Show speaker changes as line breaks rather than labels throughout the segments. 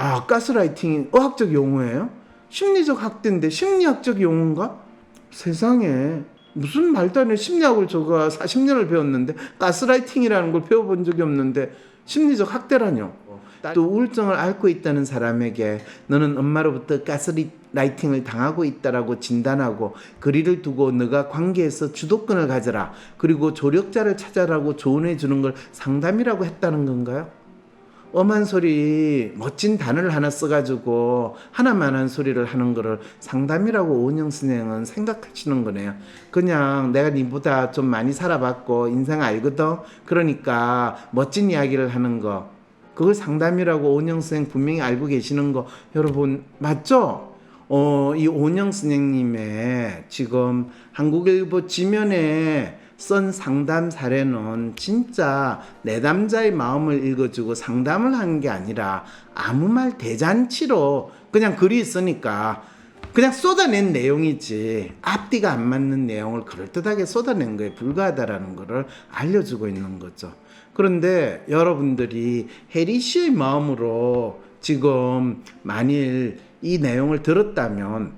아, 가스라이팅이 의학적 용어예요? 심리적 학대인데 심리학적 용어인가? 세상에 무슨 말도 안 해. 심리학을 제가 40년을 배웠는데 가스라이팅이라는 걸 배워본 적이 없는데 심리적 학대라뇨. 또 우울증을 앓고 있다는 사람에게 너는 엄마로부터 가스라이팅을 당하고 있다라고 진단하고 거리를 두고 너가 관계에서 주도권을 가져라. 그리고 조력자를 찾아라고 조언해 주는 걸 상담이라고 했다는 건가요? 엄한 소리 멋진 단어를 하나 써가지고 하나만한 소리를 하는 거를 상담이라고 오은영 선생은 생각하시는 거네요. 그냥 내가 니보다 좀 많이 살아봤고 인생 알거든. 그러니까 멋진 이야기를 하는 거, 그걸 상담이라고 오은영 선생 분명히 알고 계시는 거 여러분 맞죠? 이 오은영 선생님의 지금 한국일보 지면에 쓴 상담 사례는 진짜 내담자의 마음을 읽어주고 상담을 하는 게 아니라 아무 말 대잔치로 그냥 글이 있으니까 그냥 쏟아낸 내용이지 앞뒤가 안 맞는 내용을 그럴듯하게 쏟아낸 거에 불과하다라는 것을 알려주고 있는 거죠. 그런데 여러분들이 혜리 씨의 마음으로 지금 만일 이 내용을 들었다면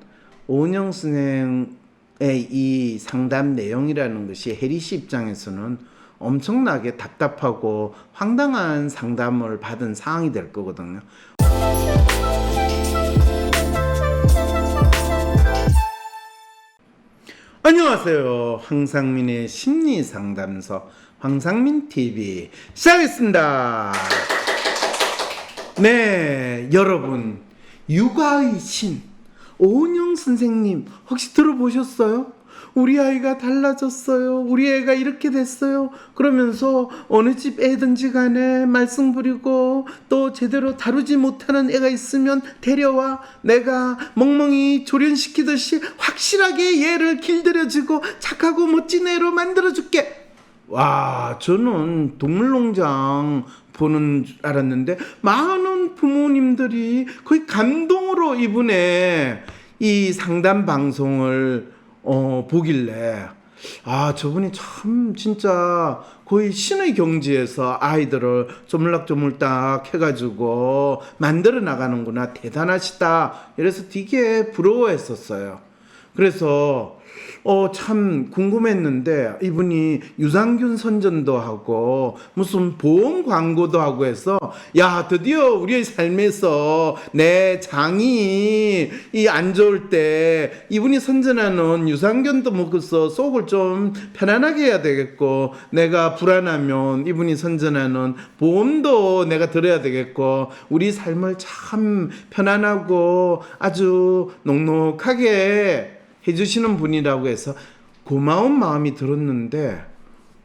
오은영 선생 이 상담 내용이라는 것이 혜리 씨 입장에서는 엄청나게 답답하고 황당한 상담을 받은 상황이 될 거거든요. 안녕하세요. 황상민의 심리상담소 황상민TV 시작하겠습니다. 네, 여러분 육아의 신 오은영 선생님 혹시 들어보셨어요? 우리 아이가 달라졌어요. 우리 애가 이렇게 됐어요. 그러면서 어느 집 애든지 간에 말썽 부리고 또 제대로 다루지 못하는 애가 있으면 데려와. 내가 멍멍이 조련시키듯이 확실하게 얘를 길들여주고 착하고 멋진 애로 만들어줄게. 와, 저는 동물농장 보는 줄 알았는데 많은 부모님들이 거의 감동으로 이분의 이 상담 방송을 보길래 아, 저분이 참 진짜 거의 신의 경지에서 아이들을 조물락조물딱 해가지고 만들어 나가는구나, 대단하시다, 이래서 되게 부러워했었어요. 그래서 참 궁금했는데 이분이 유산균 선전도 하고 무슨 보험 광고도 하고 해서 야, 드디어 우리의 삶에서 내 장이 이 안 좋을 때 이분이 선전하는 유산균도 먹어서 속을 좀 편안하게 해야 되겠고, 내가 불안하면 이분이 선전하는 보험도 내가 들어야 되겠고, 우리 삶을 참 편안하고 아주 넉넉하게 해주시는 분이라고 해서 고마운 마음이 들었는데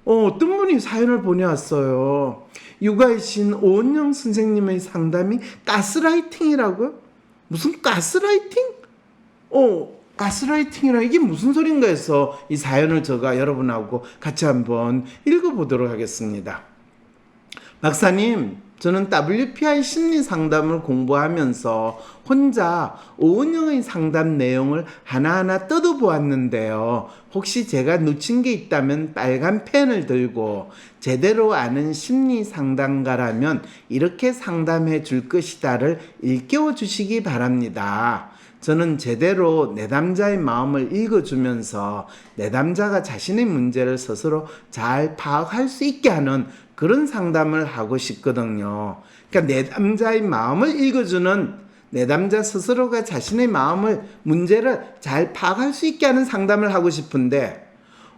어떤 분이 사연을 보내왔어요. 육아의 신 오은영 선생님의 상담이 가스라이팅이라고요? 무슨 가스라이팅? 가스라이팅이라 이게 무슨 소린가 해서 이 사연을 제가 여러분하고 같이 한번 읽어보도록 하겠습니다. 박사님, 저는 WPI 심리 상담을 공부하면서 혼자 오은영의 상담 내용을 하나하나 뜯어보았는데요. 혹시 제가 놓친 게 있다면 빨간 펜을 들고 제대로 아는 심리 상담가라면 이렇게 상담해 줄 것이다를 일깨워 주시기 바랍니다. 저는 제대로 내담자의 마음을 읽어주면서 내담자가 자신의 문제를 스스로 잘 파악할 수 있게 하는 그런 상담을 하고 싶거든요. 그러니까 내담자의 마음을 읽어주는, 내담자 스스로가 자신의 마음을, 문제를 잘 파악할 수 있게 하는 상담을 하고 싶은데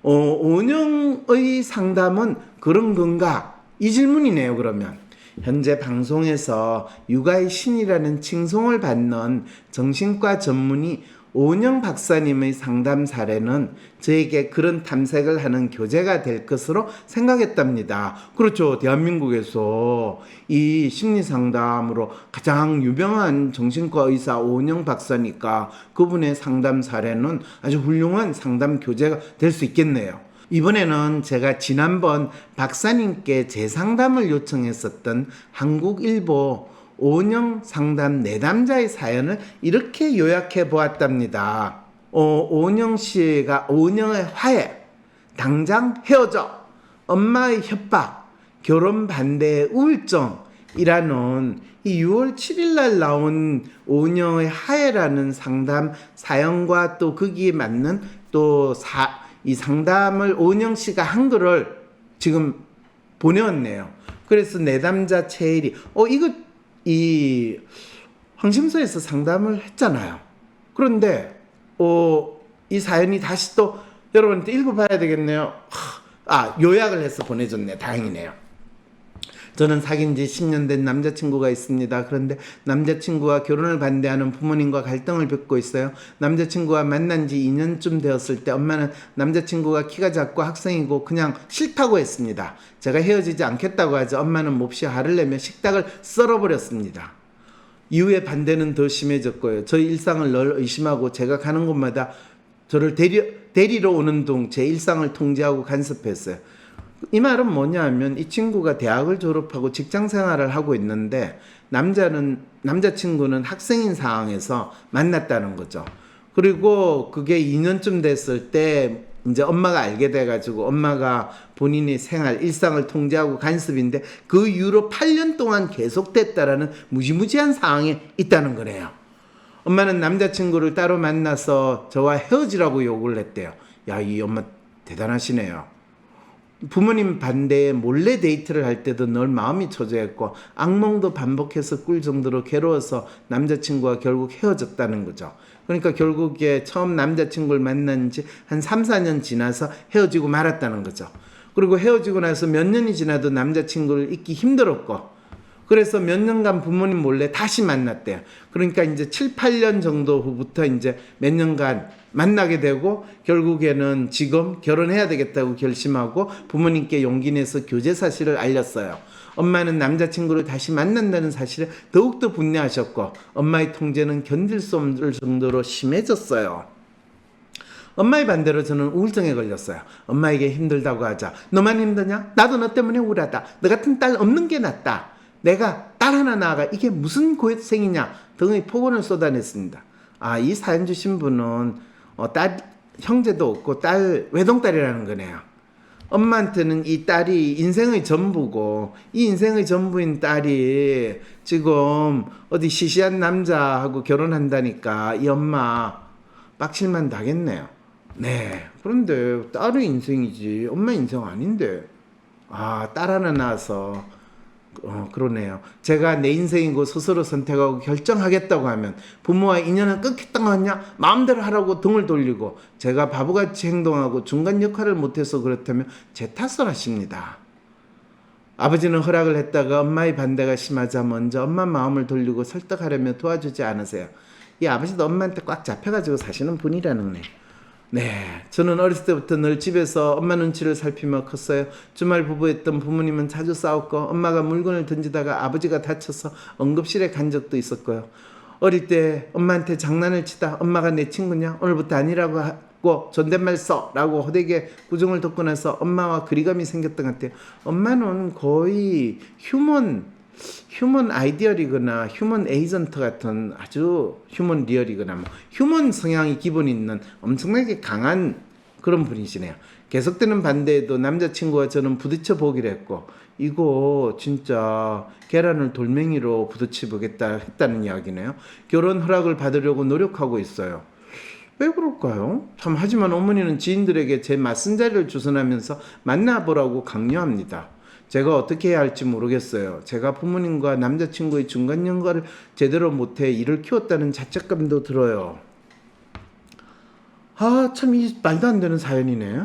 오은영의 상담은 그런 건가? 이 질문이네요. 그러면 현재 방송에서 육아의 신이라는 칭송을 받는 정신과 전문의 오은영 박사님의 상담 사례는 저에게 그런 탐색을 하는 교재가 될 것으로 생각했답니다. 그렇죠. 대한민국에서 이 심리상담으로 가장 유명한 정신과 의사 오은영 박사니까 그분의 상담 사례는 아주 훌륭한 상담 교재가 될 수 있겠네요. 이번에는 제가 지난번 박사님께 재상담을 요청했었던 한국일보 오은영 상담 내담자의 사연을 이렇게 요약해 보았답니다. 오은영 씨가 오은영의 화해, 당장 헤어져, 엄마의 협박, 결혼 반대의 우울증, 이라는 이 6월 7일 날 나온 오은영의 하해라는 상담 사연과 또 거기에 맞는 또 이 상담을 오은영 씨가 한 거를 지금 보내왔네요. 그래서 내담자 최일이 이거 이 황심소에서 상담을 했잖아요. 그런데 이 사연이 다시 또 여러분한테 읽어봐야 되겠네요. 요약을 해서 보내줬네. 다행이네요. 저는 사귄 지 10년 된 남자친구가 있습니다. 그런데 남자친구와 결혼을 반대하는 부모님과 갈등을 겪고 있어요. 남자친구와 만난 지 2년쯤 되었을 때 엄마는 남자친구가 키가 작고 학생이고 그냥 싫다고 했습니다. 제가 헤어지지 않겠다고 하자 엄마는 몹시 화를 내며 식탁을 썰어버렸습니다. 이후에 반대는 더 심해졌고요. 저희 일상을 늘 의심하고 제가 가는 곳마다 저를 데리러 오는 둥 제 일상을 통제하고 간섭했어요. 이 말은 뭐냐면 이 친구가 대학을 졸업하고 직장 생활을 하고 있는데 남자친구는 학생인 상황에서 만났다는 거죠. 그리고 그게 2년쯤 됐을 때 이제 엄마가 알게 돼가지고 엄마가 본인의 생활, 일상을 통제하고 간섭인데 그 이후로 8년 동안 계속됐다라는 무지무지한 상황에 있다는 거네요. 엄마는 남자친구를 따로 만나서 저와 헤어지라고 요구를 했대요. 야, 이 엄마 대단하시네요. 부모님 반대에 몰래 데이트를 할 때도 늘 마음이 초조했고 악몽도 반복해서 꿀 정도로 괴로워서 남자친구와 결국 헤어졌다는 거죠. 그러니까 결국에 처음 남자친구를 만난 지 한 3, 4년 지나서 헤어지고 말았다는 거죠. 그리고 헤어지고 나서 몇 년이 지나도 남자친구를 잊기 힘들었고 그래서 몇 년간 부모님 몰래 다시 만났대요. 그러니까 이제 7, 8년 정도 후부터 이제 몇 년간 만나게 되고 결국에는 지금 결혼해야 되겠다고 결심하고 부모님께 용기 내서 교제 사실을 알렸어요. 엄마는 남자친구를 다시 만난다는 사실에 더욱더 분노하셨고 엄마의 통제는 견딜 수 없을 정도로 심해졌어요. 엄마의 반대로 저는 우울증에 걸렸어요. 엄마에게 힘들다고 하자 너만 힘드냐? 나도 너 때문에 우울하다. 너 같은 딸 없는 게 낫다. 내가 딸 하나 낳아가 이게 무슨 고생이냐 등의 폭언을 쏟아냈습니다. 이 사연 주신 분은 딸 형제도 없고 딸 외동딸이라는 거네요. 엄마한테는 이 딸이 인생의 전부고 이 인생의 전부인 딸이 지금 어디 시시한 남자하고 결혼한다니까 이 엄마 빡칠만 나겠네요. 네. 그런데 딸의 인생이지 엄마 인생 아닌데 딸 하나 낳아서 그러네요. 제가 내 인생이고 스스로 선택하고 결정하겠다고 하면 부모와 인연을 끊겠다고 하냐? 마음대로 하라고 등을 돌리고 제가 바보같이 행동하고 중간 역할을 못해서 그렇다면 제 탓을 하십니다. 아버지는 허락을 했다가 엄마의 반대가 심하자 먼저 엄마 마음을 돌리고 설득하려며 도와주지 않으세요. 이 아버지도 엄마한테 꽉 잡혀가지고 사시는 분이라는 거예요. 네, 저는 어렸을 때부터 늘 집에서 엄마 눈치를 살피며 컸어요. 주말 부부였던 부모님은 자주 싸웠고 엄마가 물건을 던지다가 아버지가 다쳐서 응급실에 간 적도 있었고요. 어릴 때 엄마한테 장난을 치다 엄마가 내 친구냐? 오늘부터 아니라고 하고 존댓말 써! 라고 호되게 구정을 듣고 나서 엄마와 거리감이 생겼던 것 같아요. 엄마는 거의 휴먼 아이디얼이거나 휴먼 에이전트 같은 아주 휴먼 리얼이거나 휴먼 성향이 기본 있는 엄청나게 강한 그런 분이시네요. 계속되는 반대에도 남자친구와 저는 부딪혀 보기로 했고 이거 진짜 계란을 돌멩이로 부딪혀 보겠다 했다는 이야기네요. 결혼 허락을 받으려고 노력하고 있어요. 왜 그럴까요? 참 하지만 어머니는 지인들에게 제 맞선자리를 주선하면서 만나보라고 강요합니다. 제가 어떻게 해야 할지 모르겠어요. 제가 부모님과 남자친구의 중간 연결을 제대로 못해 이를 키웠다는 자책감도 들어요. 참 이 말도 안 되는 사연이네.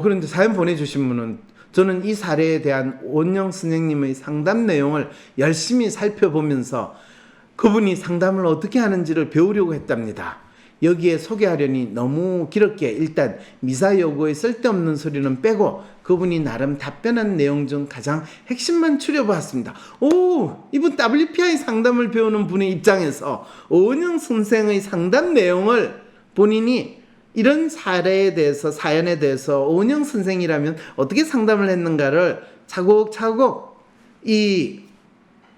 그런데 사연 보내주신 분은 저는 이 사례에 대한 원영 선생님의 상담 내용을 열심히 살펴보면서 그분이 상담을 어떻게 하는지를 배우려고 했답니다. 여기에 소개하려니 너무 길었기에 일단 미사 여구의 쓸데없는 소리는 빼고 그분이 나름 답변한 내용 중 가장 핵심만 추려보았습니다. 이분 WPI 상담을 배우는 분의 입장에서 오은영 선생의 상담 내용을 본인이 이런 사례에 대해서 사연에 대해서 오은영 선생이라면 어떻게 상담을 했는가를 차곡차곡 이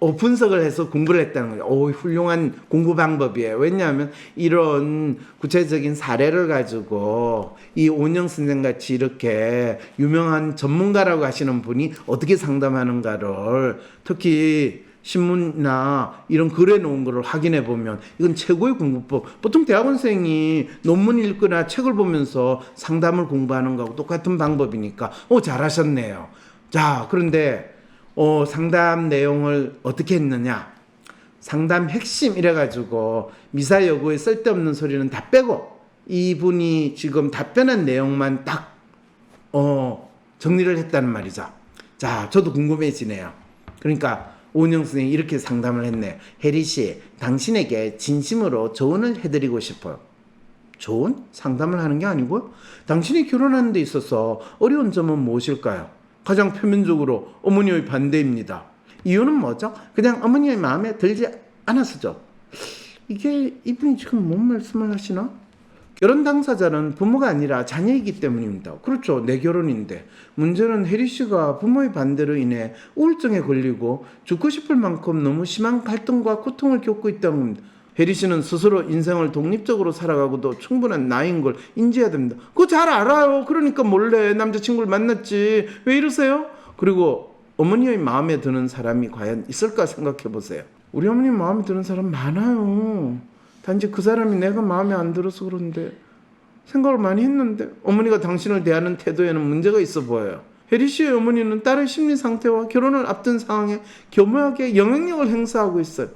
분석을 해서 공부를 했다는 거죠. 훌륭한 공부 방법이에요. 왜냐하면 이런 구체적인 사례를 가지고 이 오은영 선생 같이 이렇게 유명한 전문가라고 하시는 분이 어떻게 상담하는가를 특히 신문이나 이런 글에 놓은 거를 확인해 보면 이건 최고의 공부법. 보통 대학원생이 논문 읽거나 책을 보면서 상담을 공부하는 거하고 똑같은 방법이니까 잘하셨네요. 자, 그런데 상담 내용을 어떻게 했느냐? 상담 핵심 이래가지고 미사 여구에 쓸데없는 소리는 다 빼고 이분이 지금 답변한 내용만 딱 정리를 했다는 말이죠. 자, 저도 궁금해지네요. 그러니까 오은영 선생님이 이렇게 상담을 했네요. 혜리 씨, 당신에게 진심으로 조언을 해드리고 싶어요. 조언? 상담을 하는 게 아니고요. 당신이 결혼하는 데 있어서 어려운 점은 무엇일까요? 가장 표면적으로 어머니의 반대입니다. 이유는 뭐죠? 그냥 어머니의 마음에 들지 않아서죠. 이게 이분이 지금 뭔 말씀을 하시나? 결혼 당사자는 부모가 아니라 자녀이기 때문입니다. 그렇죠. 내 결혼인데. 문제는 혜리 씨가 부모의 반대로 인해 우울증에 걸리고 죽고 싶을 만큼 너무 심한 갈등과 고통을 겪고 있다는 겁니다. 혜리 씨는 스스로 인생을 독립적으로 살아가고도 충분한 나이인 걸 인지해야 됩니다. 그거 잘 알아요. 그러니까 몰래 남자친구를 만났지. 왜 이러세요? 그리고 어머니의 마음에 드는 사람이 과연 있을까 생각해 보세요. 우리 어머니 마음에 드는 사람 많아요. 단지 그 사람이 내가 마음에 안 들어서 그런데 생각을 많이 했는데 어머니가 당신을 대하는 태도에는 문제가 있어 보여요. 혜리 씨의 어머니는 딸의 심리 상태와 결혼을 앞둔 상황에 교묘하게 영향력을 행사하고 있어요.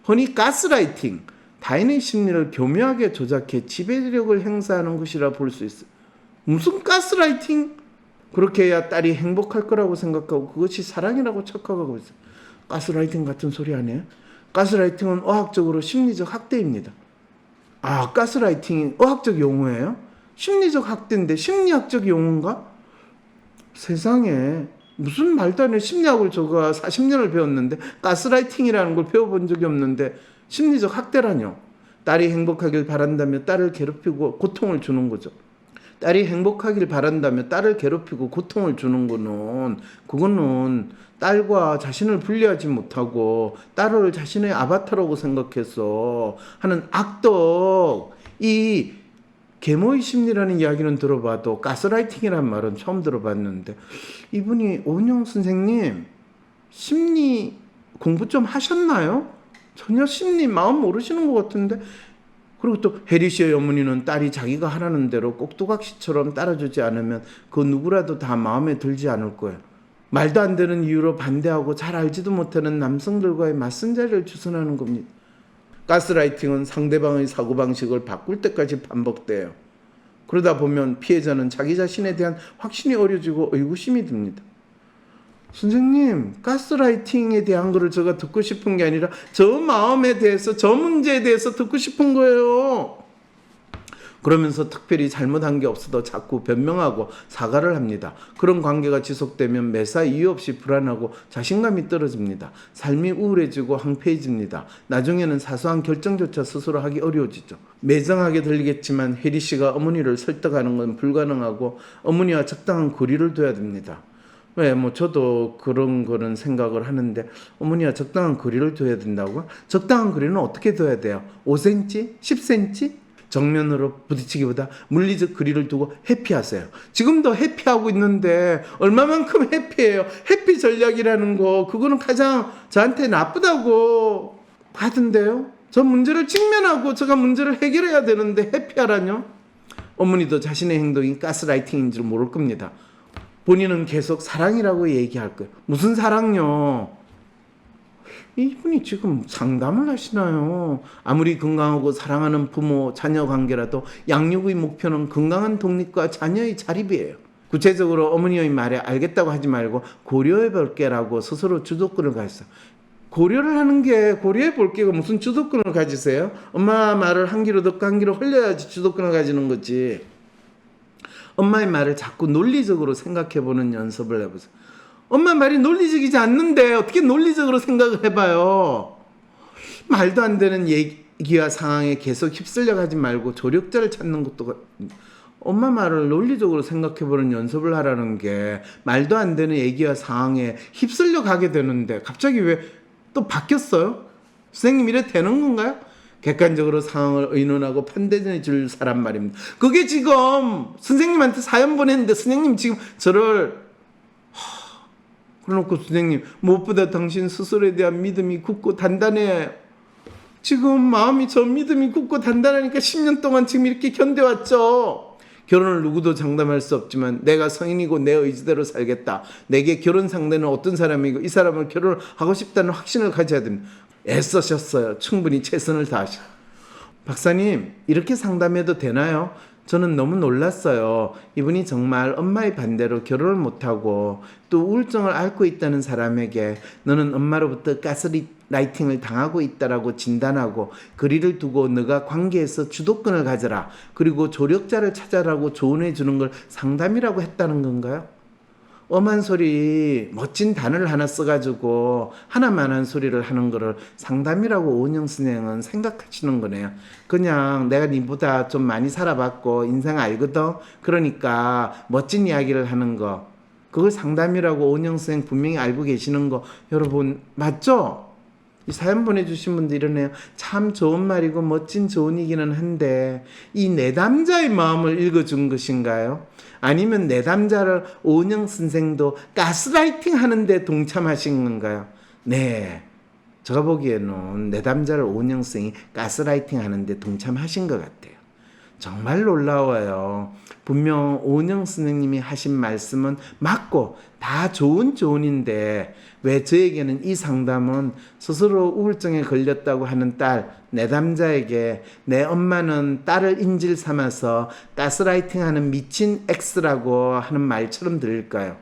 흔히 가스라이팅, 타인의 심리를 교묘하게 조작해 지배력을 행사하는 것이라 볼 수 있어요. 무슨 가스라이팅? 그렇게 해야 딸이 행복할 거라고 생각하고 그것이 사랑이라고 착각하고 있어요. 가스라이팅 같은 소리 아니에요? 가스라이팅은 의학적으로 심리적 학대입니다. 아, 가스라이팅이 의학적 용어예요? 심리적 학대인데 심리학적 용어인가? 세상에 무슨 말도 안 해. 심리학을 제가 40년을 배웠는데 가스라이팅이라는 걸 배워본 적이 없는데 심리적 학대라뇨. 딸이 행복하길 바란다며 딸을 괴롭히고 고통을 주는 거죠. 딸이 행복하길 바란다며 딸을 괴롭히고 고통을 주는 거는 그거는 딸과 자신을 분리하지 못하고 딸을 자신의 아바타라고 생각해서 하는 악덕. 이 계모의 심리라는 이야기는 들어봐도 가스라이팅이라는 말은 처음 들어봤는데 이분이 오은영 선생님 심리 공부 좀 하셨나요? 전혀 심리 마음 모르시는 것 같은데. 그리고 또 혜리 씨의 어머니는 딸이 자기가 하라는 대로 꼭두각시처럼 따라주지 않으면 그 누구라도 다 마음에 들지 않을 거예요. 말도 안 되는 이유로 반대하고 잘 알지도 못하는 남성들과의 맞선자리를 주선하는 겁니다. 가스라이팅은 상대방의 사고방식을 바꿀 때까지 반복돼요. 그러다 보면 피해자는 자기 자신에 대한 확신이 어려지고 의구심이 듭니다. 선생님, 가스라이팅에 대한 거를 제가 듣고 싶은 게 아니라 저 마음에 대해서, 저 문제에 대해서 듣고 싶은 거예요. 그러면서 특별히 잘못한 게 없어도 자꾸 변명하고 사과를 합니다. 그런 관계가 지속되면 매사 이유 없이 불안하고 자신감이 떨어집니다. 삶이 우울해지고 황폐해집니다. 나중에는 사소한 결정조차 스스로 하기 어려워지죠. 매정하게 들리겠지만 혜리 씨가 어머니를 설득하는 건 불가능하고 어머니와 적당한 거리를 둬야 됩니다. 왜, 저도 그런 거는 생각을 하는데, 어머니와 적당한 거리를 둬야 된다고요? 적당한 거리는 어떻게 둬야 돼요? 5cm? 10cm? 정면으로 부딪히기보다 물리적 거리를 두고 회피하세요. 지금도 회피하고 있는데, 얼마만큼 회피해요? 회피 전략이라는 거, 그거는 가장 저한테 나쁘다고 하던데요? 저 문제를 직면하고 제가 문제를 해결해야 되는데, 회피하라뇨? 어머니도 자신의 행동이 가스라이팅인 줄 모를 겁니다. 본인은 계속 사랑이라고 얘기할 거예요. 무슨 사랑요? 이분이 지금 상담을 하시나요? 아무리 건강하고 사랑하는 부모, 자녀 관계라도 양육의 목표는 건강한 독립과 자녀의 자립이에요. 구체적으로 어머니의 말에 알겠다고 하지 말고 고려해 볼게라고 스스로 주도권을 가졌어요. 고려를 하는 게 고려해 볼게가 무슨 주도권을 가지세요? 엄마 말을 한 귀로 듣고 한 귀로 흘려야지 주도권을 가지는 거지. 엄마의 말을 자꾸 논리적으로 생각해보는 연습을 해보세요. 엄마 말이 논리적이지 않는데 어떻게 논리적으로 생각을 해봐요. 말도 안 되는 얘기와 상황에 계속 휩쓸려 가지 말고 조력자를 찾는 것도 엄마 말을 논리적으로 생각해보는 연습을 하라는 게 말도 안 되는 얘기와 상황에 휩쓸려 가게 되는데 갑자기 왜 또 바뀌었어요? 선생님 이래 되는 건가요? 객관적으로 상황을 의논하고 판단해 줄 사람 말입니다. 그게 지금 선생님한테 사연 보냈는데 선생님 지금 저를 그래놓고 선생님 무엇보다 당신 스스로에 대한 믿음이 굳고 단단해. 지금 마음이 저 믿음이 굳고 단단하니까 10년 동안 지금 이렇게 견뎌왔죠. 결혼을 누구도 장담할 수 없지만 내가 성인이고 내 의지대로 살겠다. 내게 결혼 상대는 어떤 사람이고 이 사람을 결혼하고 싶다는 확신을 가져야 됩니다. 애써셨어요. 충분히 최선을 다하시고. 박사님 이렇게 상담해도 되나요? 저는 너무 놀랐어요. 이분이 정말 엄마의 반대로 결혼을 못하고 또 우울증을 앓고 있다는 사람에게 너는 엄마로부터 가스라이팅을 당하고 있다라고 진단하고 거리를 두고 너가 관계에서 주도권을 가져라. 그리고 조력자를 찾아라고 조언해 주는 걸 상담이라고 했다는 건가요? 엄한 소리 멋진 단어를 하나 써가지고 하나만한 소리를 하는 거를 상담이라고 오은영 선생은 생각하시는 거네요. 그냥 내가 니보다 좀 많이 살아봤고 인생 알거든. 그러니까 멋진 이야기를 하는 거 그걸 상담이라고 오은영 선생 분명히 알고 계시는 거 여러분 맞죠? 이 사연 보내주신 분들 이러네요. 참 좋은 말이고 멋진 조언이기는 한데 이 내담자의 마음을 읽어준 것인가요? 아니면 내담자를 오은영 선생도 가스라이팅 하는데 동참하신 건가요? 네, 제가 보기에는 내담자를 오은영 선생이 가스라이팅 하는데 동참하신 것 같아요. 정말 놀라워요. 분명 오은영 선생님이 하신 말씀은 맞고 다 좋은 조언인데 왜 저에게는 이 상담은 스스로 우울증에 걸렸다고 하는 딸 내담자에게 내 엄마는 딸을 인질 삼아서 가스라이팅하는 미친 X라고 하는 말처럼 들릴까요?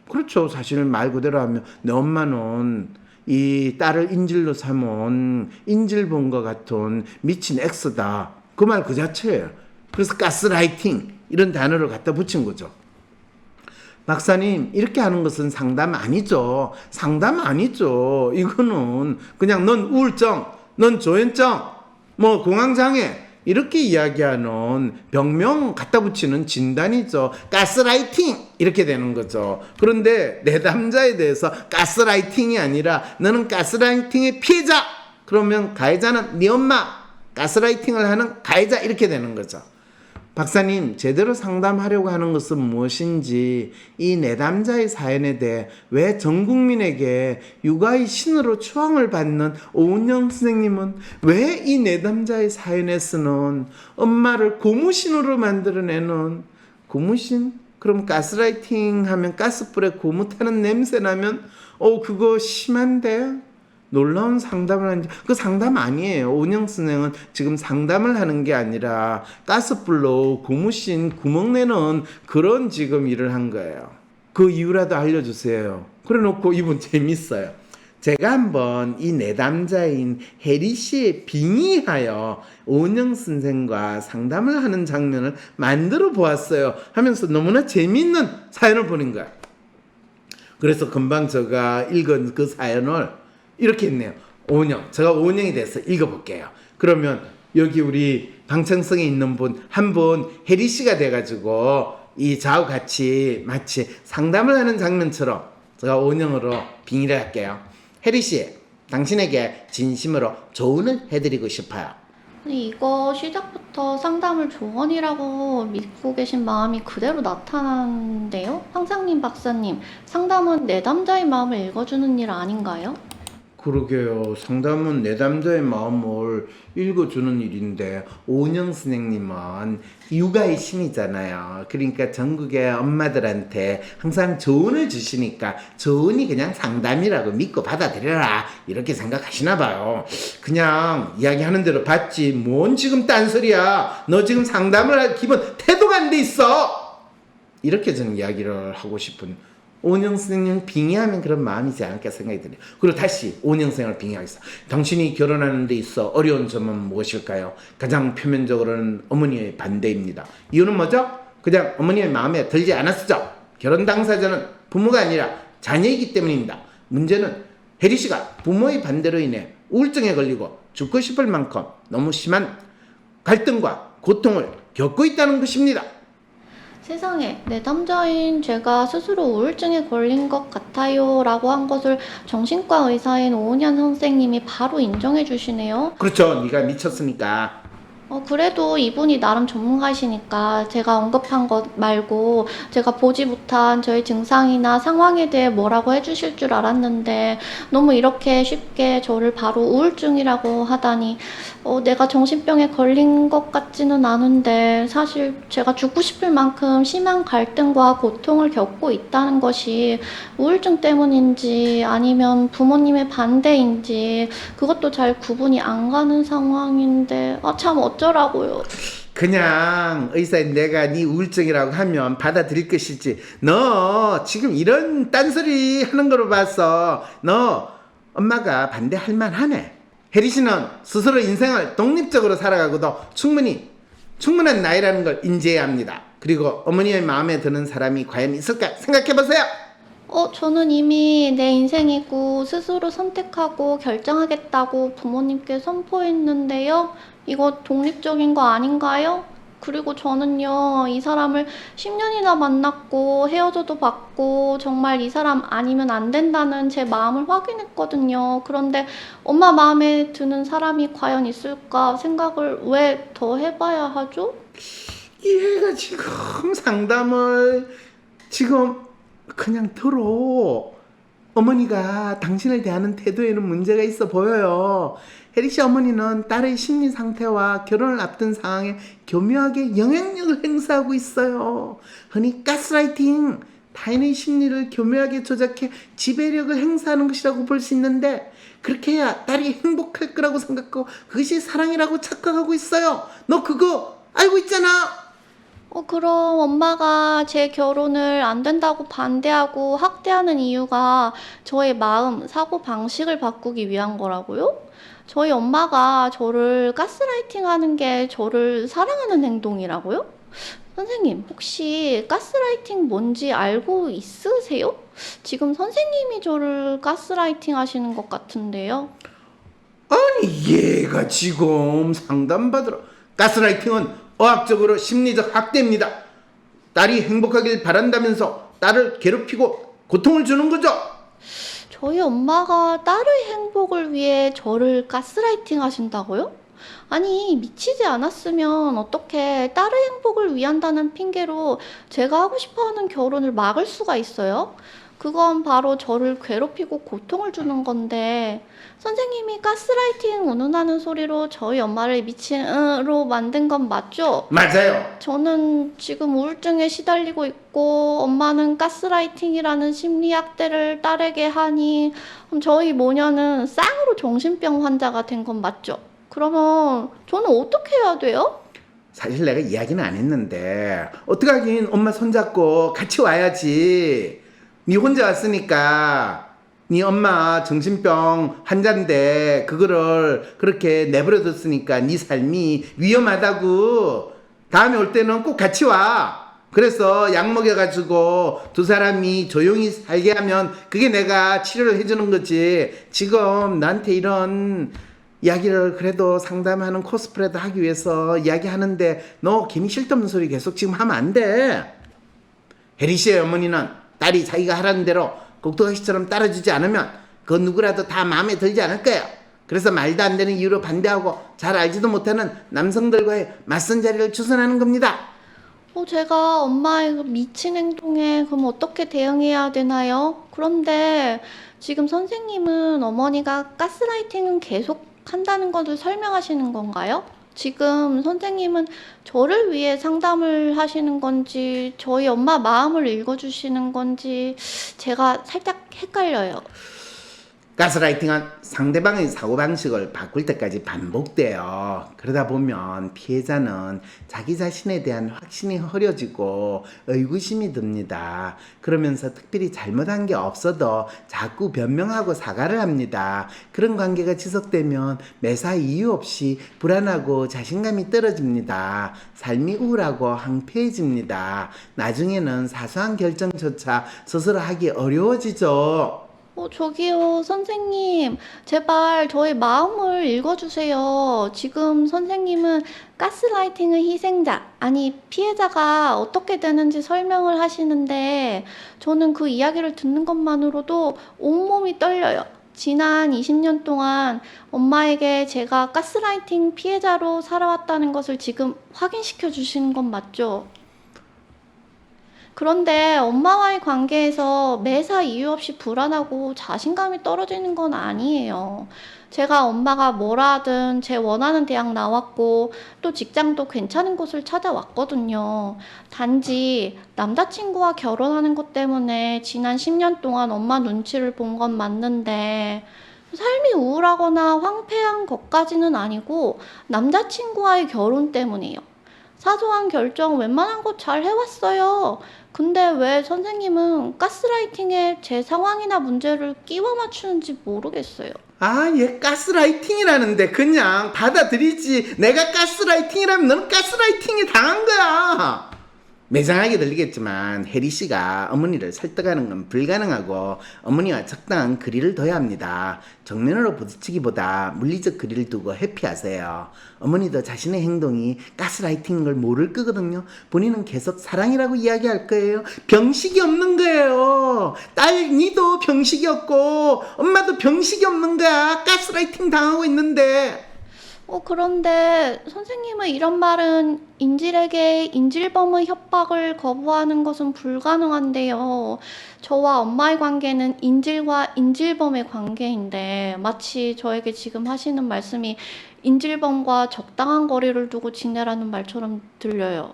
그렇죠. 사실 말 그대로 하면 내 엄마는 이 딸을 인질로 삼은 인질본과 같은 미친 X다. 그 말 그 자체예요. 그래서 가스라이팅 이런 단어를 갖다 붙인 거죠. 박사님 이렇게 하는 것은 상담 아니죠. 상담 아니죠. 이거는 그냥 넌 우울증, 넌 조현증, 뭐 공황장애 이렇게 이야기하는 병명 갖다 붙이는 진단이죠. 가스라이팅 이렇게 되는 거죠. 그런데 내담자에 대해서 가스라이팅이 아니라 너는 가스라이팅의 피해자. 그러면 가해자는 네 엄마. 가스라이팅을 하는 가해자 이렇게 되는 거죠. 박사님 제대로 상담하려고 하는 것은 무엇인지 이 내담자의 사연에 대해 왜 전 국민에게 육아의 신으로 추앙을 받는 오은영 선생님은 왜 이 내담자의 사연에서는 엄마를 고무신으로 만들어내는 고무신? 그럼 가스라이팅 하면 가스불에 고무 타는 냄새 나면 그거 심한데? 놀라운 상담을 하는지 그 상담 아니에요. 오은영 선생은 지금 상담을 하는 게 아니라 가스불로 고무신 구멍 내는 그런 지금 일을 한 거예요. 그 이유라도 알려주세요. 그래 놓고 이분 재밌어요. 제가 한번 이 내담자인 혜리 씨에 빙의하여 오은영 선생과 상담을 하는 장면을 만들어 보았어요 하면서 너무나 재밌는 사연을 보낸 거예요. 그래서 금방 제가 읽은 그 사연을 이렇게 했네요. 오은영, 제가 오은영이 돼서 읽어볼게요. 그러면 여기 우리 방청석에 있는 분 한 분 혜리 씨가 돼가지고 이 저하고 같이 마치 상담을 하는 장면처럼 제가 오은영으로 빙의를 할게요. 혜리 씨, 당신에게 진심으로 조언을 해드리고 싶어요.
이거 시작부터 상담을 조언이라고 믿고 계신 마음이 그대로 나타나는데요? 황상님 박사님, 상담은 내담자의 마음을 읽어주는 일 아닌가요?
그러게요. 상담은 내담자의 마음을 읽어주는 일인데 오은영 선생님은 육아의 신이잖아요. 그러니까 전국의 엄마들한테 항상 조언을 주시니까 조언이 그냥 상담이라고 믿고 받아들여라 이렇게 생각하시나 봐요. 그냥 이야기하는 대로 받지 뭔 지금 딴소리야. 너 지금 상담을 할 기본 태도가 안 돼 있어. 이렇게 저는 이야기를 하고 싶은 오은영 선생님 빙의하면 그런 마음이지 않을까 생각이 드네요. 그리고 다시 오은영 선생을 빙의하겠습니다. 당신이 결혼하는 데 있어 어려운 점은 무엇일까요? 가장 표면적으로는 어머니의 반대입니다. 이유는 뭐죠? 그냥 어머니의 마음에 들지 않았죠. 결혼 당사자는 부모가 아니라 자녀이기 때문입니다. 문제는 혜리 씨가 부모의 반대로 인해 우울증에 걸리고 죽고 싶을 만큼 너무 심한 갈등과 고통을 겪고 있다는 것입니다.
세상에, 내담자인 제가 스스로 우울증에 걸린 것 같아요 라고 한 것을 정신과 의사인 오은현 선생님이 바로 인정해 주시네요.
그렇죠. 네가 미쳤으니까.
그래도 이분이 나름 전문가이시니까 제가 언급한 것 말고 제가 보지 못한 저의 증상이나 상황에 대해 뭐라고 해주실 줄 알았는데 너무 이렇게 쉽게 저를 바로 우울증이라고 하다니 내가 정신병에 걸린 것 같지는 않은데 사실 제가 죽고 싶을 만큼 심한 갈등과 고통을 겪고 있다는 것이 우울증 때문인지 아니면 부모님의 반대인지 그것도 잘 구분이 안 가는 상황인데 참 어쩌라고요.
그냥 의사인 내가 네 우울증이라고 하면 받아들일 것이지. 너 지금 이런 딴소리 하는 거로 봐서 너 엄마가 반대할 만하네. 혜리 씨는 스스로 인생을 독립적으로 살아가고도 충분한 나이라는 걸 인지해야 합니다. 그리고 어머니의 마음에 드는 사람이 과연 있을까 생각해 보세요.
저는 이미 내 인생이고 스스로 선택하고 결정하겠다고 부모님께 선포했는데요. 이거 독립적인 거 아닌가요? 그리고 저는요, 이 사람을 10년이나 만났고 헤어져도 봤고 정말 이 사람 아니면 안 된다는 제 마음을 확인했거든요. 그런데 엄마 마음에 드는 사람이 과연 있을까 생각을 왜 더 해봐야 하죠?
얘가 지금 상담을 지금 그냥 들어. 어머니가 당신을 대하는 태도에는 문제가 있어 보여요. 혜리 씨 어머니는 딸의 심리 상태와 결혼을 앞둔 상황에 교묘하게 영향력을 행사하고 있어요. 흔히 가스라이팅, 타인의 심리를 교묘하게 조작해 지배력을 행사하는 것이라고 볼 수 있는데 그렇게 해야 딸이 행복할 거라고 생각하고 그것이 사랑이라고 착각하고 있어요. 너 그거 알고 있잖아.
그럼 엄마가 제 결혼을 안 된다고 반대하고 학대하는 이유가 저의 마음, 사고 방식을 바꾸기 위한 거라고요? 저희 엄마가 저를 가스라이팅 하는 게 저를 사랑하는 행동이라고요? 선생님, 혹시 가스라이팅 뭔지 알고 있으세요? 지금 선생님이 저를 가스라이팅 하시는 것 같은데요.
아니 얘가 지금 상담받으러 가스라이팅은 어학적으로 심리적 학대입니다. 딸이 행복하길 바란다면서 딸을 괴롭히고 고통을 주는 거죠.
저희 엄마가 딸의 행복을 위해 저를 가스라이팅 하신다고요? 아니, 미치지 않았으면 어떻게 딸의 행복을 위한다는 핑계로 제가 하고 싶어 하는 결혼을 막을 수가 있어요? 그건 바로 저를 괴롭히고 고통을 주는 건데, 선생님이 가스라이팅 운운하는 소리로 저희 엄마를 미친으로 만든 건 맞죠?
맞아요.
저는 지금 우울증에 시달리고 있고 엄마는 가스라이팅이라는 심리학대를 딸에게 하니 저희 모녀는 쌍으로 정신병 환자가 된 건 맞죠? 그러면 저는 어떻게 해야 돼요?
사실 내가 이야기는 안 했는데 어떡하긴 엄마 손잡고 같이 와야지. 네 혼자 왔으니까 네 엄마 정신병 환자인데 그거를 그렇게 내버려뒀으니까 네 삶이 위험하다고. 다음에 올 때는 꼭 같이 와. 그래서 약 먹여가지고 두 사람이 조용히 살게 하면 그게 내가 치료를 해주는 거지. 지금 나한테 이런 이야기를 그래도 상담하는 코스프레도 하기 위해서 이야기하는데 너 괜히 쓸데없는 소리 계속 지금 하면 안 돼. 혜리 씨의 어머니는 딸이 자기가 하라는 대로 꼭두가 씨처럼 따라주지 않으면 그 누구라도 다 마음에 들지 않을 거예요. 그래서 말도 안 되는 이유로 반대하고 잘 알지도 못하는 남성들과의 맞선 자리를 추선하는 겁니다.
제가 엄마의 그 미친 행동에 그럼 어떻게 대응해야 되나요? 그런데 지금 선생님은 어머니가 가스라이팅은 계속 한다는 것을 설명하시는 건가요? 지금 선생님은 저를 위해 상담을 하시는 건지, 저희 엄마 마음을 읽어주시는 건지, 제가 살짝 헷갈려요.
가스라이팅은 상대방의 사고방식을 바꿀 때까지 반복돼요. 그러다 보면 피해자는 자기 자신에 대한 확신이 흐려지고 의구심이 듭니다. 그러면서 특별히 잘못한 게 없어도 자꾸 변명하고 사과를 합니다. 그런 관계가 지속되면 매사 이유 없이 불안하고 자신감이 떨어집니다. 삶이 우울하고 황폐해집니다. 나중에는 사소한 결정조차 스스로 하기 어려워지죠.
저기요, 선생님. 제발 저의 마음을 읽어주세요. 지금 선생님은 가스라이팅의 희생자, 아니, 피해자가 어떻게 되는지 설명을 하시는데, 저는 그 이야기를 듣는 것만으로도 온몸이 떨려요. 지난 20년 동안 엄마에게 제가 가스라이팅 피해자로 살아왔다는 것을 지금 확인시켜 주시는 건 맞죠? 그런데 엄마와의 관계에서 매사 이유 없이 불안하고 자신감이 떨어지는 건 아니에요. 제가 엄마가 뭐라 하든 제 원하는 대학 나왔고 또 직장도 괜찮은 곳을 찾아왔거든요. 단지 남자친구와 결혼하는 것 때문에 지난 10년 동안 엄마 눈치를 본 건 맞는데 삶이 우울하거나 황폐한 것까지는 아니고 남자친구와의 결혼 때문이에요. 사소한 결정 웬만한 거 잘 해왔어요. 근데 왜 선생님은 가스라이팅에 제 상황이나 문제를 끼워 맞추는지 모르겠어요.
아, 얘 가스라이팅이라는데 그냥 받아들이지. 내가 가스라이팅이라면 너는 가스라이팅에 당한 거야. 매장하게 들리겠지만 혜리 씨가 어머니를 설득하는 건 불가능하고 어머니와 적당한 거리를 둬야 합니다. 정면으로 부딪히기보다 물리적 거리를 두고 회피하세요. 어머니도 자신의 행동이 가스라이팅인 걸 모를 거거든요. 본인은 계속 사랑이라고 이야기할 거예요. 병식이 없는 거예요. 딸 니도 병식이 없고 엄마도 병식이 없는 거야. 가스라이팅 당하고 있는데.
그런데 선생님의 이런 말은 인질에게 인질범의 협박을 거부하는 것은 불가능한데요. 저와 엄마의 관계는 인질과 인질범의 관계인데 마치 저에게 지금 하시는 말씀이 인질범과 적당한 거리를 두고 지내라는 말처럼 들려요.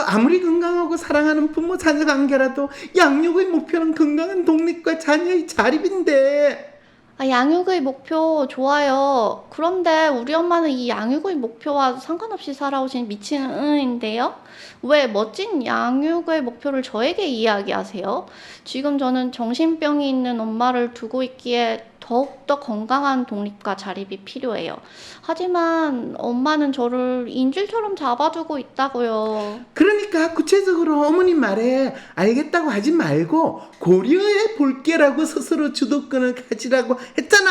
아무리 건강하고 사랑하는 부모 자녀 관계라도 양육의 목표는 건강한 독립과 자녀의 자립인데.
양육의 목표 좋아요. 그런데 우리 엄마는 이 양육의 목표와 상관없이 살아오신 미친 응인데요. 왜 멋진 양육의 목표를 저에게 이야기하세요? 지금 저는 정신병이 있는 엄마를 두고 있기에 더욱더 건강한 독립과 자립이 필요해요. 하지만 엄마는 저를 인질처럼 잡아두고 있다고요.
그러니까 구체적으로 어머니 말에 알겠다고 하지 말고 고려해 볼게라고 스스로 주도권을 가지라고 했잖아.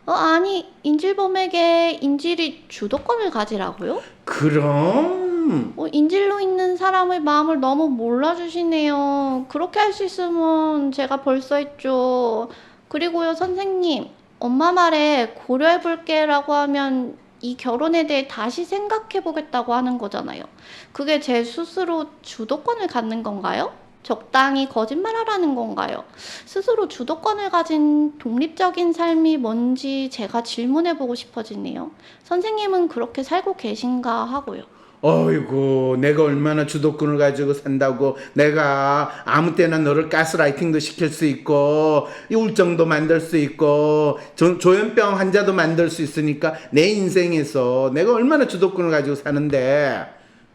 아니, 인질범에게 인질이 주도권을 가지라고요?
그럼
인질로 있는 사람의 마음을 너무 몰라주시네요. 그렇게 할 수 있으면 제가 벌써 했죠. 그리고요, 선생님, 엄마 말에 고려해볼게라고 하면 이 결혼에 대해 다시 생각해보겠다고 하는 거잖아요. 그게 제 스스로 주도권을 갖는 건가요? 적당히 거짓말하라는 건가요? 스스로 주도권을 가진 독립적인 삶이 뭔지 제가 질문해보고 싶어지네요. 선생님은 그렇게 살고 계신가 하고요.
어이구, 내가 얼마나 주도권을 가지고 산다고. 내가 아무 때나 너를 가스라이팅도 시킬 수 있고 우울증도 만들 수 있고 조현병 환자도 만들 수 있으니까 내 인생에서 내가 얼마나 주도권을 가지고 사는데.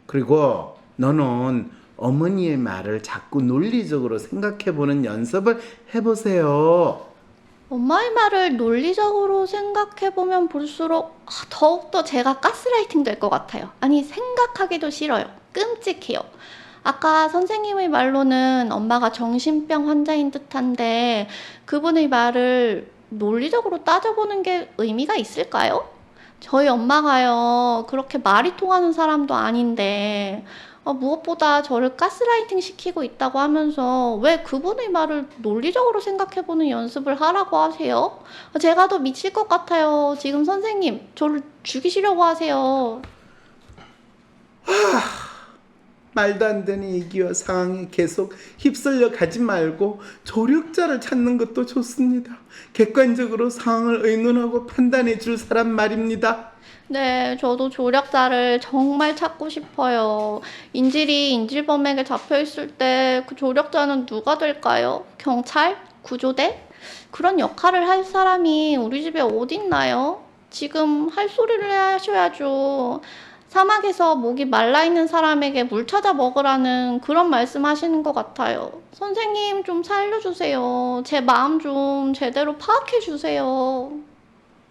그리고 너는 어머니의 말을 자꾸 논리적으로 생각해보는 연습을 해보세요.
엄마의 말을 논리적으로 생각해보면 볼수록 더욱더 제가 가스라이팅 될 것 같아요. 아니, 생각하기도 싫어요. 끔찍해요. 아까 선생님의 말로는 엄마가 정신병 환자인 듯한데 그분의 말을 논리적으로 따져보는 게 의미가 있을까요? 저희 엄마가요, 그렇게 말이 통하는 사람도 아닌데 무엇보다 저를 가스라이팅 시키고 있다고 하면서 왜 그분의 말을 논리적으로 생각해보는 연습을 하라고 하세요? 제가 더 미칠 것 같아요. 지금 선생님, 저를 죽이시려고 하세요.
말도 안 되는 얘기와 상황에 계속 휩쓸려 가지 말고 조력자를 찾는 것도 좋습니다. 객관적으로 상황을 의논하고 판단해 줄 사람 말입니다.
네, 저도 조력자를 정말 찾고 싶어요. 인질이 인질범에게 잡혀있을 때 그 조력자는 누가 될까요? 경찰? 구조대? 그런 역할을 할 사람이 우리 집에 어딨나요? 지금 할 소리를 하셔야죠. 사막에서 목이 말라있는 사람에게 물 찾아 먹으라는 그런 말씀 하시는 것 같아요. 선생님 좀 살려주세요. 제 마음 좀 제대로 파악해 주세요.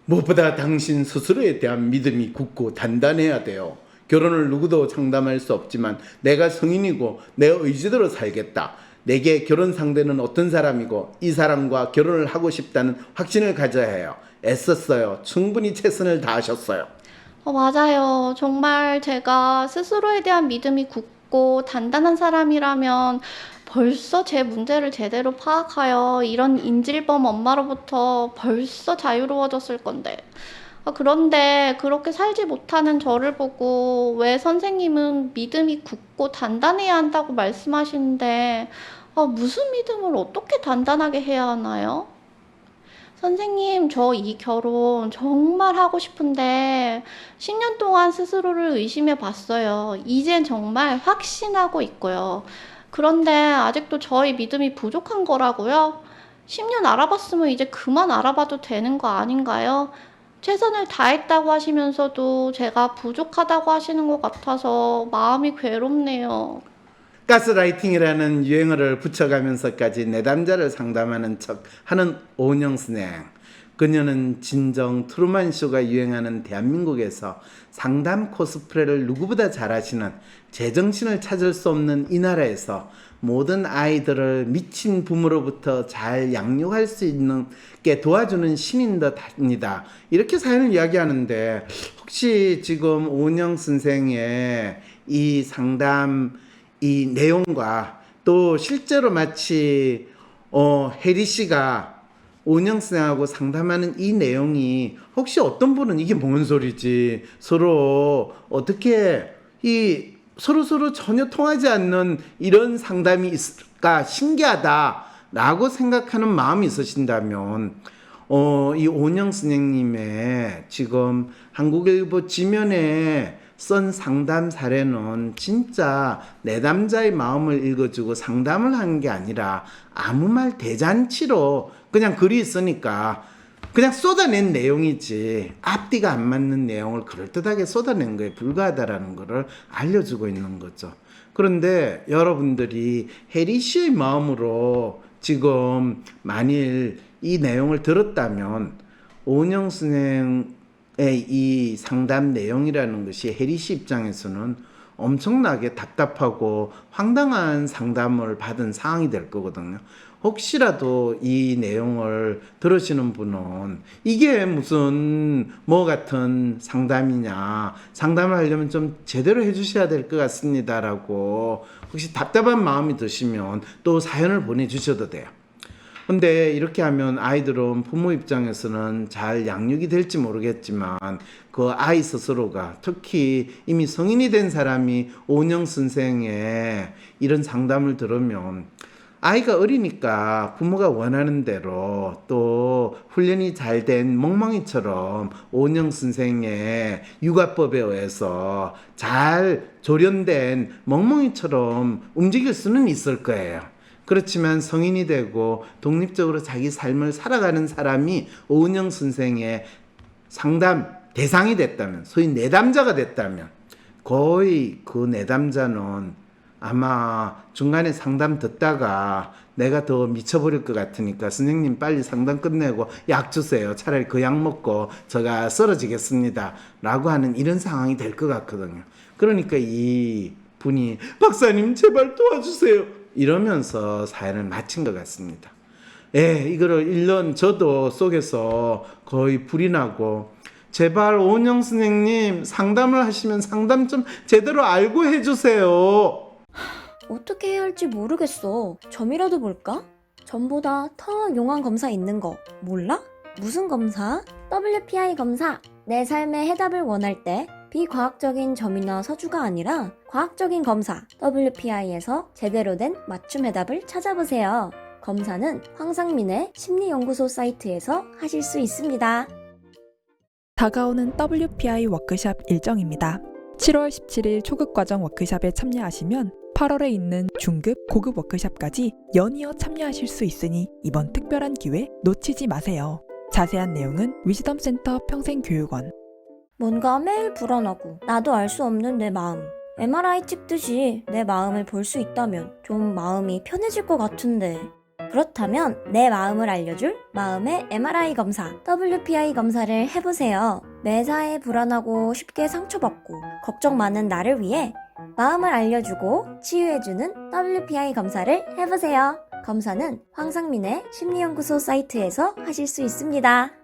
무엇보다 당신 스스로에 대한 믿음이 굳고 단단해야 돼요. 결혼을 누구도 장담할 수 없지만 내가 성인이고 내 의지대로 살겠다. 내게 결혼 상대는 어떤 사람이고 이 사람과 결혼을 하고 싶다는 확신을 가져야 해요. 애썼어요. 충분히 최선을 다하셨어요.
맞아요. 정말 제가 스스로에 대한 믿음이 굳고 단단한 사람이라면 벌써 제 문제를 제대로 파악하여 이런 인질범 엄마로부터 벌써 자유로워졌을 건데. 그런데 그렇게 살지 못하는 저를 보고 왜 선생님은 믿음이 굳고 단단해야 한다고 말씀하시는데, 무슨 믿음을 어떻게 단단하게 해야 하나요? 선생님, 저 이 결혼 정말 하고 싶은데 10년 동안 스스로를 의심해 봤어요. 이젠 정말 확신하고 있고요. 그런데 아직도 저의 믿음이 부족한 거라고요? 10년 알아봤으면 이제 그만 알아봐도 되는 거 아닌가요? 최선을 다했다고 하시면서도 제가 부족하다고 하시는 것 같아서 마음이 괴롭네요.
가스라이팅이라는 유행어를 붙여가면서까지 내담자를 상담하는 척 하는 오은영 선생. 그녀는 진정 트루먼쇼가 유행하는 대한민국에서 상담 코스프레를 누구보다 잘하시는, 제정신을 찾을 수 없는 이 나라에서 모든 아이들을 미친 부모로부터 잘 양육할 수 있게 도와주는 신인답니다. 이렇게 사연을 이야기하는데, 혹시 지금 오은영 선생의 이 상담 이 내용과 또 실제로 마치 혜리 씨가 오은영 선생하고 상담하는 이 내용이, 혹시 어떤 분은 이게 뭔 소리지, 서로 어떻게 이 서로 전혀 통하지 않는 이런 상담이 있을까 신기하다라고 생각하는 마음이 있으신다면, 이 오은영 선생님의 지금 한국일보 지면에 쓴 상담 사례는 진짜 내담자의 마음을 읽어주고 상담을 하는 게 아니라 아무 말 대잔치로 그냥 글이 있으니까 그냥 쏟아낸 내용이지, 앞뒤가 안 맞는 내용을 그럴듯하게 쏟아낸 거에 불과하다라는 것을 알려주고 있는 거죠. 그런데 여러분들이 혜리 씨의 마음으로 지금 만일 이 내용을 들었다면, 오은영 선생의 이 상담 내용이라는 것이 혜리 씨 입장에서는 엄청나게 답답하고 황당한 상담을 받은 상황이 될 거거든요. 혹시라도 이 내용을 들으시는 분은 이게 무슨 뭐 같은 상담이냐, 상담을 하려면 좀 제대로 해주셔야 될 것 같습니다라고 혹시 답답한 마음이 드시면 또 사연을 보내주셔도 돼요. 근데 이렇게 하면 아이들은 부모 입장에서는 잘 양육이 될지 모르겠지만 그 아이 스스로가, 특히 이미 성인이 된 사람이 오은영 선생의 이런 상담을 들으면 아이가 어리니까 부모가 원하는 대로 또 훈련이 잘 된 멍멍이처럼 오은영 선생의 육아법에 의해서 잘 조련된 멍멍이처럼 움직일 수는 있을 거예요. 그렇지만 성인이 되고 독립적으로 자기 삶을 살아가는 사람이 오은영 선생의 상담 대상이 됐다면, 소위 내담자가 됐다면, 거의 그 내담자는 아마 중간에 상담 듣다가 내가 더 미쳐버릴 것 같으니까 선생님 빨리 상담 끝내고 약 주세요, 차라리 그 약 먹고 제가 쓰러지겠습니다 라고 하는 이런 상황이 될 것 같거든요. 그러니까 이 분이 박사님 제발 도와주세요 이러면서 사연을 마친 것 같습니다. 이거를 1년 저도 속에서 거의 불이 나고, 제발 오은영 선생님 상담을 하시면 상담 좀 제대로 알고 해주세요.
어떻게 해야 할지 모르겠어. 점이라도 볼까? 점보다 더 용한 검사 있는 거 몰라? 무슨 검사? WPI 검사. 내 삶의 해답을 원할 때 비과학적인 점이나 서주가 아니라 과학적인 검사 WPI에서 제대로 된 맞춤 해답을 찾아보세요. 검사는 황상민의 심리연구소 사이트에서 하실 수 있습니다.
다가오는 WPI 워크샵 일정입니다. 7월 17일 초급과정 워크샵에 참여하시면 8월에 있는 중급, 고급 워크샵까지 연이어 참여하실 수 있으니 이번 특별한 기회 놓치지 마세요. 자세한 내용은 위즈덤센터 평생교육원.
뭔가 매일 불안하고 나도 알 수 없는 내 마음. MRI 찍듯이 내 마음을 볼 수 있다면 좀 마음이 편해질 것 같은데. 그렇다면 내 마음을 알려줄 마음의 MRI 검사, WPI 검사를 해보세요. 매사에 불안하고 쉽게 상처받고 걱정 많은 나를 위해 마음을 알려주고 치유해주는 WPI 검사를 해보세요. 검사는 황상민의 심리연구소 사이트에서 하실 수 있습니다.